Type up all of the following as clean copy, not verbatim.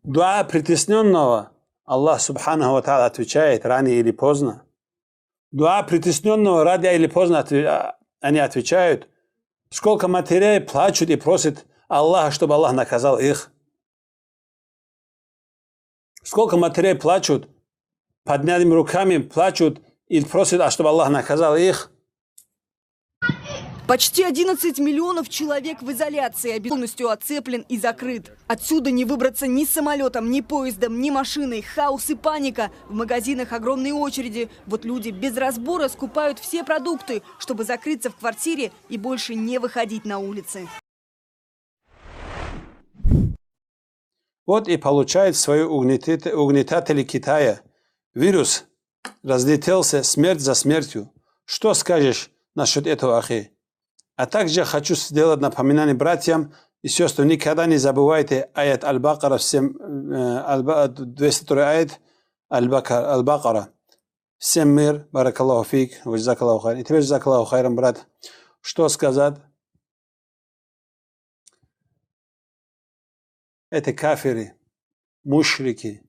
Дуа притесненного Аллах Субханаху ва Тааля отвечает рано или поздно. Дуа притесненного рано или поздно они отвечают. Сколько матерей плачут и просят Аллаха, чтобы Аллах наказал их. Сколько матерей плачут, поднятыми руками плачут и просят, чтобы Аллах наказал их. Почти 11 миллионов человек в изоляции, полностью оцеплен и закрыт. Отсюда не выбраться ни самолетом, ни поездом, ни машиной. Хаос и паника. В магазинах огромные очереди. Вот люди без разбора скупают все продукты, чтобы закрыться в квартире и больше не выходить на улицы. Вот и получают свои угнетатели Китая. Вирус разлетелся смерть за смертью. Что скажешь насчет этого, ахи? А также хочу сделать напоминание братьям и сестрам, никогда не забывайте аят Аль-Бакара, 202 аят Аль-Бакара. Всем мир, баракаллаху фик, ваджзакаллаху хайр. И теперь джзакаллаху хайрам, брат. Что сказать? Это кафиры, мушрики,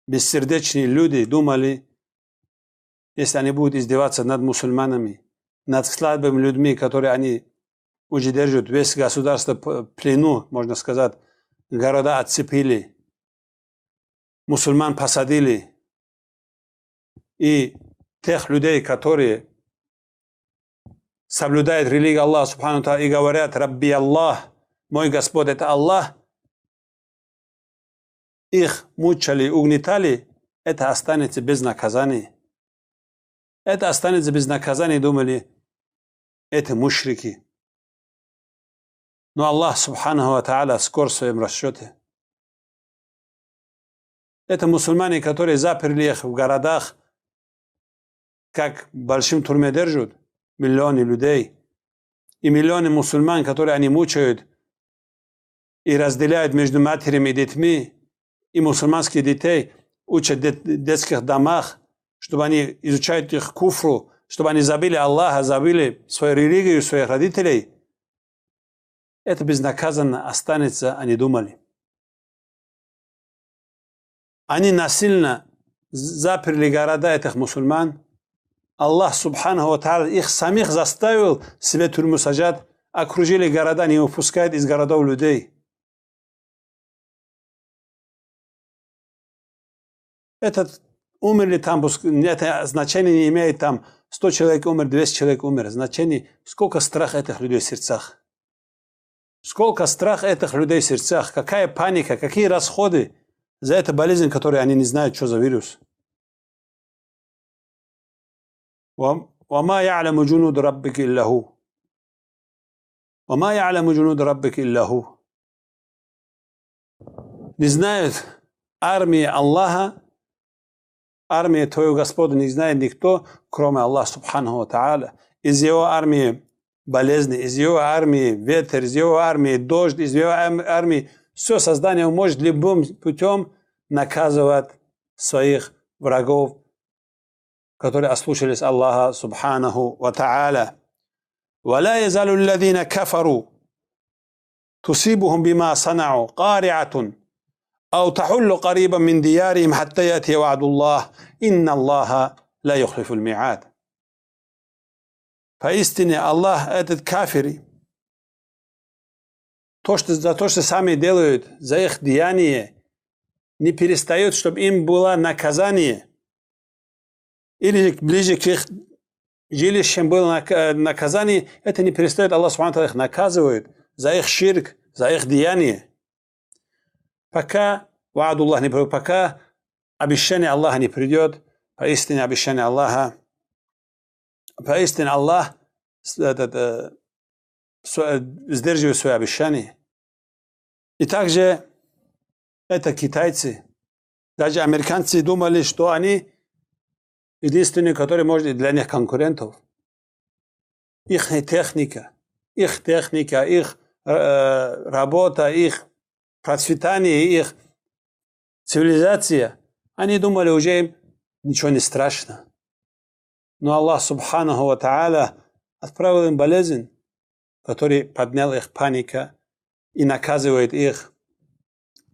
бессердечные люди думали, если они будут издеваться над мусульманами, над слабыми людьми, которые они уже держат, весь государство в плену, можно сказать, города отцепили, мусульман посадили, и тех людей, которые соблюдают религию Аллаха Субхану Тааля и говорят: «Рабби Аллах», мой Господь это Аллах, их мучали, угнетали, это останется без наказания. Это останется без наказания, думали, это мушрики. Но Аллах Субханаху ва Тааля скоро в своем расчете. Это мусульмане, которые заперли их в городах, как в большом тюрьме держат, миллионы людей. И миллионы мусульман, которые они мучают и разделяют между матерями и детьми, и мусульманских детей учат в детских домах, чтобы они изучают их куфру, чтобы они забыли Аллаха, забыли свою религию, своих родителей. Это безнаказанно останется, они думали. Они насильно заперли города этих мусульман. Аллах Субханаху ва Тааля их самих заставил себе тюрьму сажать, окружили города, не выпускают из городов людей. Этот умерли там, это значение не имеет, там 100 человек умер, 200 человек умер. Значение, сколько страха этих людей в сердцах. Сколько страха этих людей в сердцах, какая паника, какие расходы за эту болезнь, которую они не знают, что за вирус. وما يعلم جنود ربك إلا هو وما يعلم جنود ربك إلا هو. Не знают армии Аллаха, армия твоего Господа не знает никто, кроме Аллаха Субханаху ва Тааля. Из его армии болезни, из его армии ветер, из его армии дождь, из его армии все создание может любым путем наказывать своих врагов, которые ослушались Аллаха Субханаху ва Тааля. ولا يزال الذين كفروا تصيبهم بما صنعوا قارعة أو تحل قريبا من ديارهم حتى يأتي وعد الله إن الله لا يخلف الميعاد. Поистине Аллах этот кафиры, за то, что сами делают, за их деяние, не перестает, чтобы им было наказание. Или ближе к их жилищам было наказание, это не перестает, Аллах Субхану Тааля их наказывает за их ширк, за их деяние. Пока ва'адуллах не придет, пока обещание Аллаха не придет, поистине обещание Аллаха, поистине Аллах сдерживает свои обещания. И также это китайцы, даже американцы думали, что они единственные, которые может для них конкурентов. Их техника, их работа, их процветание, их цивилизация, они думали, уже им ничего не страшно. Но Аллах Субханаху ва Тааля отправил им болезнь, который поднял их паника и наказывает их.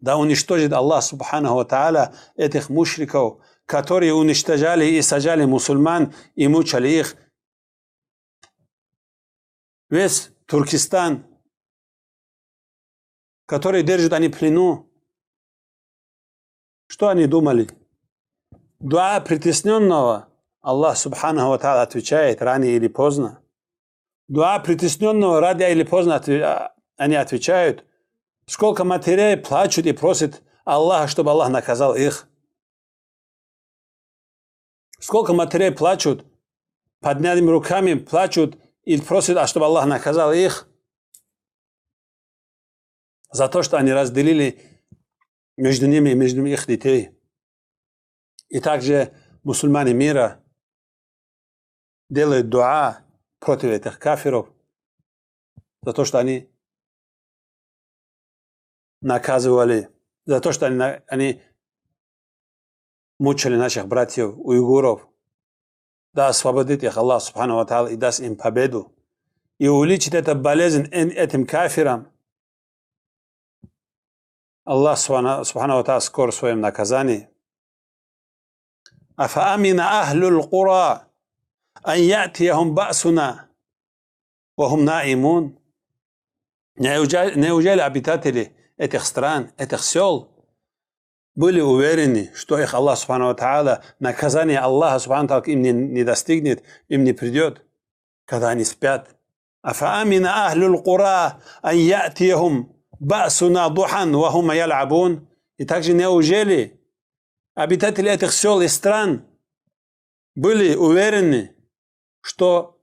Да уничтожит Аллах Субханаху ва Тааля этих мушриков, которые уничтожали и сажали мусульман и мучали их. Весь Туркестан, который держат они в плену. Что они думали? Дуа притесненного Аллах Субханаху ва Тааля отвечает рано или поздно. Дуа притесненного рано или поздно они отвечают. Сколько матерей плачут и просят Аллаха, чтобы Аллах наказал их. Сколько матерей плачут, поднятыми руками плачут и просят, чтобы Аллах наказал их за то, что они разделили между ними и между их детей. И также мусульмане мира делают дуа против этих кафиров за то, что они наказывали, за то, что они мучили наших братьев, уйгуров. Да освободит их Аллах Субхану ва Тааля и даст им победу. И увеличит эту болезнь этим кафирам. Аллах Субхану ва Тааля скоро в своем наказании. Афаамина ахлул кура ан ятияхум ба'суна ва хум наимун. Неужели обитатели этих стран, этих сел были уверены, что их Аллах Субхану ва Тааля, наказание Аллаха Субхану ва Тааля им не достигнет, им не придет, когда они спят? Афаамина ахлул кура ан ятияхум ба'суна духан ва хум ял'абун. И также неужели обитатели этих сел и стран были уверены, что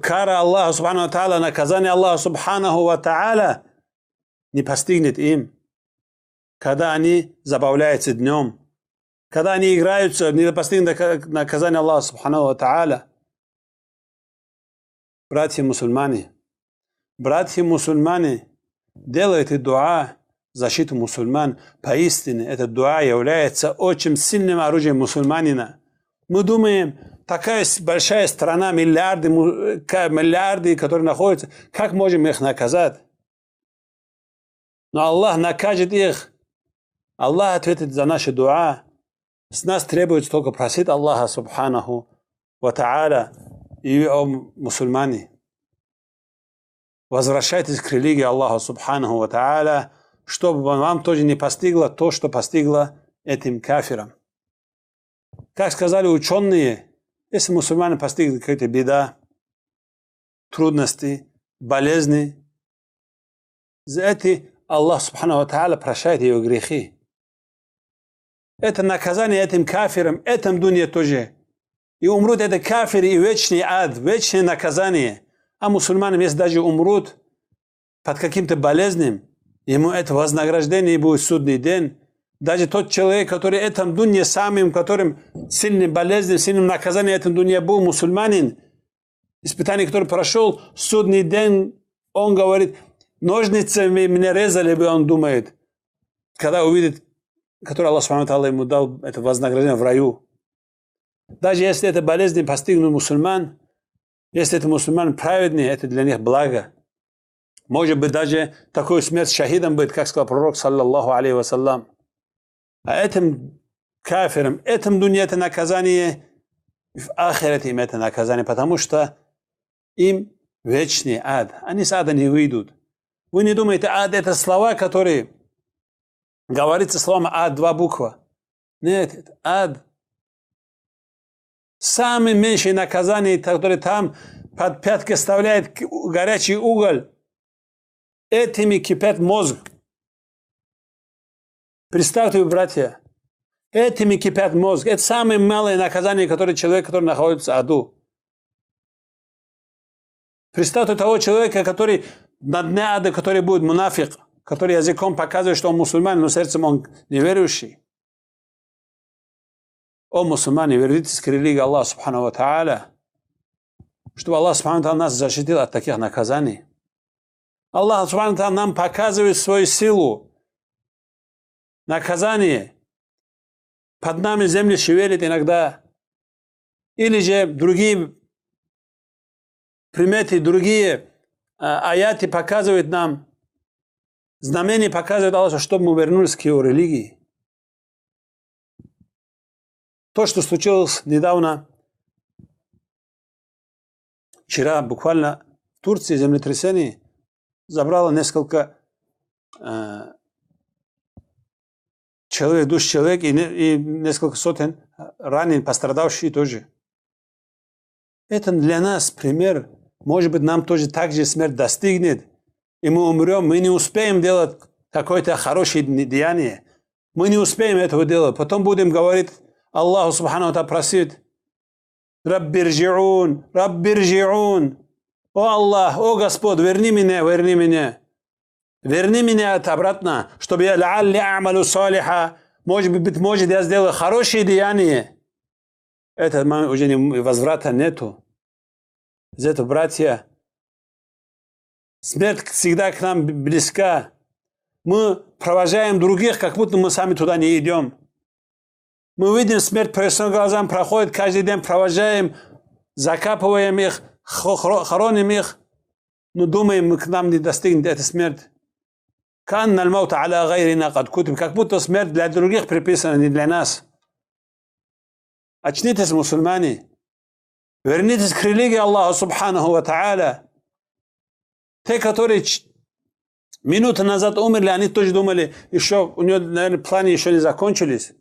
кара Аллаха Субхану ва Тааля, наказание Аллаха Субханаху ва Тааля не постигнет им, когда они забавляются днем, когда они играются, не постигнет наказание Аллаха Субханаху ва Тааля. Братья мусульмане, делайте дуа в защиту мусульман. Поистине, этот дуа является очень сильным оружием мусульманина. Мы думаем, такая большая страна, миллиарды, которые находятся, как можем их наказать? Но Аллах накажет их. Аллах ответит за наши дуа. С нас требуется только просить Аллаха Субханаху ва Тааля. И о мусульмане, возвращайтесь к религии Аллаха Субханаху ва Тааля, чтобы вам тоже не постигло то, что постигло этим кафирам. Как сказали ученые, если мусульмане постигли какая-то беда, трудности, болезни, за это Аллах Субхану ва Тааля прощает его грехи. Это наказание этим кафирам, этим дуне тоже. И умрут это кафиры и вечный ад, вечное наказание. А мусульманам, если даже умрут под каким-то болезнью, ему это вознаграждение будет судный день. Даже тот человек, который этом дуне самим, которым сильным болезнью, сильным наказанием этом дуне был мусульманин, испытание, которое прошел, судный день, он говорит, ножницами меня резали бы, он думает, когда увидит, который Аллах Субхану ва Тааля ему дал это вознаграждение в раю. Даже если это болезнь постигнут мусульман, если это мусульман праведный, это для них благо. Может быть, даже такой смерть шахидом будет, как сказал пророк, саллаллаху алейхи вассалям. А этим кафирам, этим дуне это наказание, в ахирате им это наказание, потому что им вечный ад. Они с ада не выйдут. Вы не думаете, ад это слова, которые говорится словом ад, два буква. Нет, это ад. Самое меньшее наказание, которое там под пяткой вставляет горячий уголь, этими кипят мозг. Представьте, братья, этими кипят мозг. Это самое малое наказание, которое человек, который находится в аду. Представьте того человека, который на дне ада, который будет мунафик, который языком показывает, что он мусульманин, но сердцем он неверующий. О мусульмане, вернитесь к религии Аллаха Субхану ва Тааля, чтобы Аллах Субхану ва Тааля нас защитил от таких наказаний. Аллах Субхану ва Тааля нам показывает свою силу. Наказание. Под нами земля шевелит иногда. Или же другие приметы, другие аяты показывают нам знамение показывает Аллах, чтобы мы вернулись к его религии. То, что случилось недавно, вчера буквально в Турции землетрясение забрало несколько душ человек и несколько сотен раненых, пострадавших тоже. Это для нас пример. Может быть, нам тоже так же смерть достигнет, и мы умрем, мы не успеем делать какое-то хорошее деяние. Мы не успеем этого делать. Потом будем говорить, Аллаху Субхану Ва просит, Раббирджиун, Раббирджиун. О Аллах, о Господь, верни меня, верни меня. Верни меня обратно, чтобы я ла'алли а'малу салиха. Может я сделаю хорошее деяние. Это уже возврата нету. Из этого, братья, смерть всегда к нам близка. Мы провожаем других, как будто мы сами туда не идем. Мы видим смерть перед своими глазами, проходит каждый день, провожаем, закапываем их, хороним их, но думаем, к нам не достигнет эта смерть. Как будто смерть для других приписана, не для нас. Очнитесь, мусульмане. Вернитесь к религии Аллаха Субханаху Ва Тааля. Те, которые минуту назад умерли, они тоже думали, еще у него, наверное, планы еще не закончились.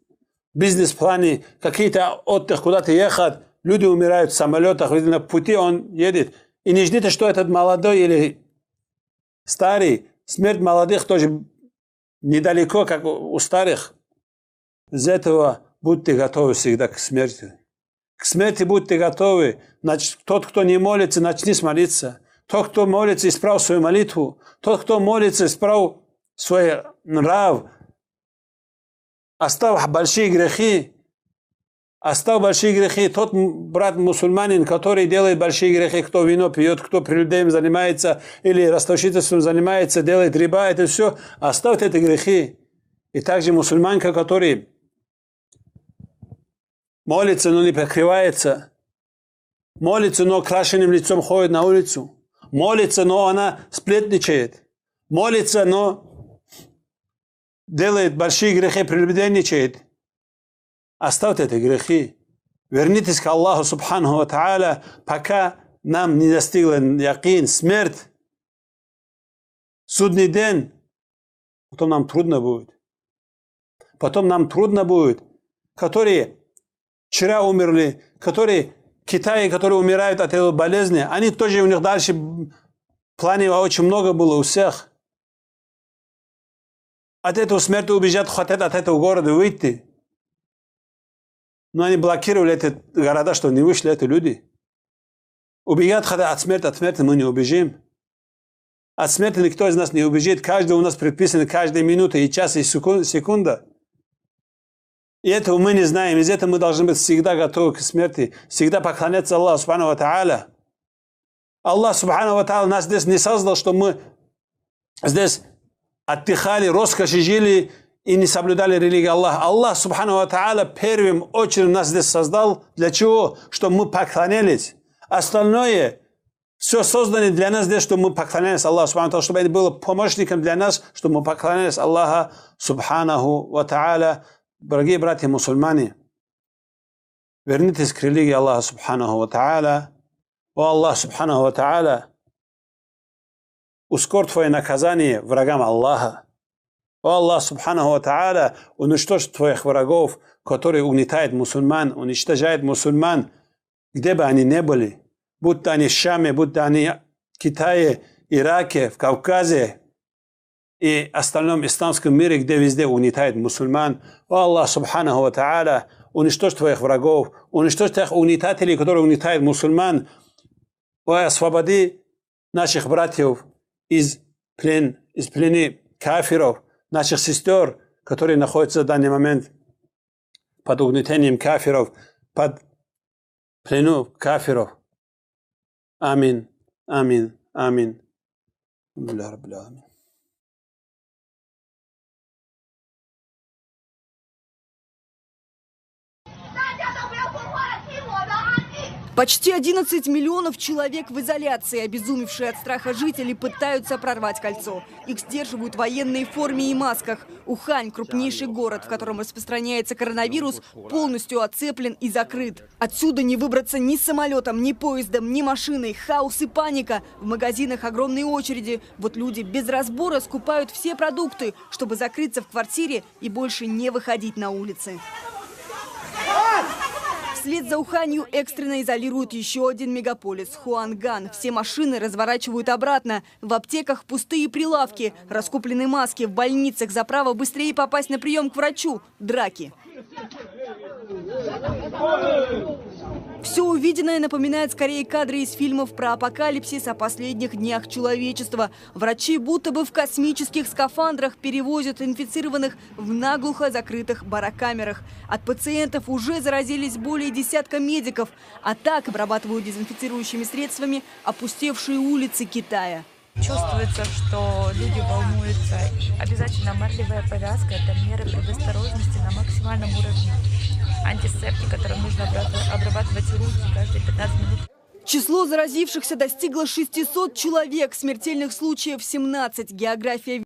Бизнес-планы, какие-то отдых, куда-то ехать. Люди умирают в самолетах, на пути он едет. И не ждите, что этот молодой или старый. Смерть молодых тоже недалеко, как у старых. Из этого будьте готовы всегда к смерти. К смерти будьте готовы. Тот, кто не молится, начни молиться. Тот, кто молится, исправь свою молитву. Тот, кто молится, исправь свой нрав. Оставь большие грехи. Оставь большие грехи. Тот брат мусульманин, который делает большие грехи, кто вино пьет, кто прелюдеем занимается или расточительством занимается, делает риба, это все. Оставь эти грехи. И также мусульманка, который молится, но не покрывается. Молится, но крашенным лицом ходит на улицу. Молится, но она сплетничает. Молится, но делает большие грехи, прелюбодейничает. Оставьте эти грехи. Вернитесь к Аллаху Субханаху Ва Тааля, пока нам не достигла якин, смерть, судный день. Потом нам трудно будет. Потом нам трудно будет. Которые вчера умерли, которые Китае, которые умирают от этой болезни, они тоже, у них дальше планов очень много было у всех. От этого смерти убежать, хотят от этого города выйти. Но они блокировали эти города, что не вышли эти люди. Убегать хотят от смерти мы не убежим. От смерти никто из нас не убежит. Каждый у нас предписан, каждая минута и час, и секунда. И этого мы не знаем. Из этого мы должны быть всегда готовы к смерти. Всегда поклоняться Аллаху Субхану Ва Тааля. Аллах Субхану Ва Тааля нас здесь не создал, что мы здесь отдыхали, роскоши жили и не соблюдали религию Аллаха. Аллах Субхану Ва Тааля первым очередь нас здесь создал. Для чего? Чтобы мы поклонялись. Остальное все создано для нас здесь, чтобы мы поклонялись Аллаху Субхану Ва Тааля, чтобы это было помощником для нас, чтобы мы поклонялись Аллаху Субханаху Ва Тааля. Дорогие братья мусульмане, вернитесь к религии Аллаха Субханаху Ва Тааля. О Аллах Субханаху Ва Тааля, ускорь твое наказание врагам Аллаха. О Аллах Субханаху Ва Тааля, уничтожь твоих врагов, которые угнетают мусульман, уничтожают мусульман, где бы они ни были, будь то они в Шаме, будь то они в Китае, Ираке, в Кавказе и остальном исламском мире, где везде угнетают мусульман. О Аллах Субханаху Ва Тааля, уничтожь твоих врагов, уничтожь тех угнетателей, которые угнетают мусульман. О, освободи наших братьев из плена кафиров, наших сестер, которые находятся в данный момент под угнетением кафиров, под плену кафиров. Амин, амин, амин. Почти 11 миллионов человек в изоляции. Обезумевшие от страха жители пытаются прорвать кольцо. Их сдерживают военные в форме и масках. Ухань, крупнейший город, в котором распространяется коронавирус, полностью оцеплен и закрыт. Отсюда не выбраться ни самолетом, ни поездом, ни машиной. Хаос и паника. В магазинах огромные очереди. Вот люди без разбора скупают все продукты, чтобы закрыться в квартире и больше не выходить на улицы. Вслед за Уханью экстренно изолируют еще один мегаполис – Хуанган. Все машины разворачивают обратно. В аптеках пустые прилавки, раскуплены маски, в больницах за право быстрее попасть на прием к врачу – драки. Все увиденное напоминает скорее кадры из фильмов про апокалипсис о последних днях человечества. Врачи будто бы в космических скафандрах перевозят инфицированных в наглухо закрытых барокамерах. От пациентов уже заразились более десятка медиков, а так обрабатывают дезинфицирующими средствами опустевшие улицы Китая. Чувствуется, что люди волнуются. Обязательно марлевая повязка – это меры предосторожности на максимальном уровне. Антисептик, которым нужно обрабатывать руки каждые 15 минут. Число заразившихся достигло 600 человек, смертельных случаев 17. География